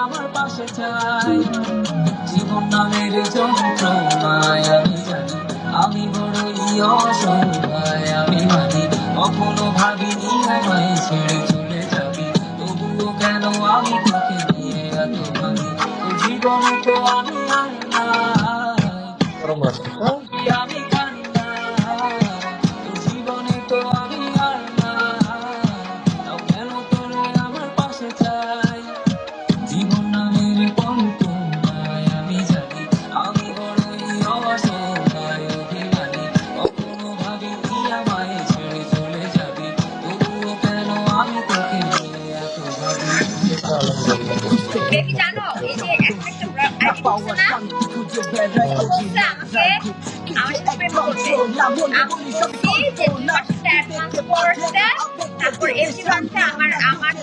আমার পাশে চাই। জীবন নামের যন্ত্রণায় আমি জানি আমি বড়ই অসহায়। আমি মানি কখনো ভাবিনি আমায় ছেড়ে চলে যাবি, তবুও কেন আমি তোকে নিয়ে এত ভাবি। তোর জীবনে তো আমি আর নাই, আমি কান্নাই। তোর জীবনে তো আমি আর নাই, তাও কেন তোরে আমার পাশে চাই। জীবন নামের কল্পনায় আমি জানি আমি বড়ই অসহায়। অভিমানী কখনো ভাবিনি আমায় ছেড়ে চলে যাবি, তবুও কেন আমি তোকে নিয়ে এত ভাবি। এটা কি জানো এই যে একটা আইডি দিচ্ছে না, বলছে আমাকে আমার সাথে প্রেম করবে। আমি বলছি যে 2 মাস অ্যাডভান্স করছে, তারপর এমনি বানছে আমার আমার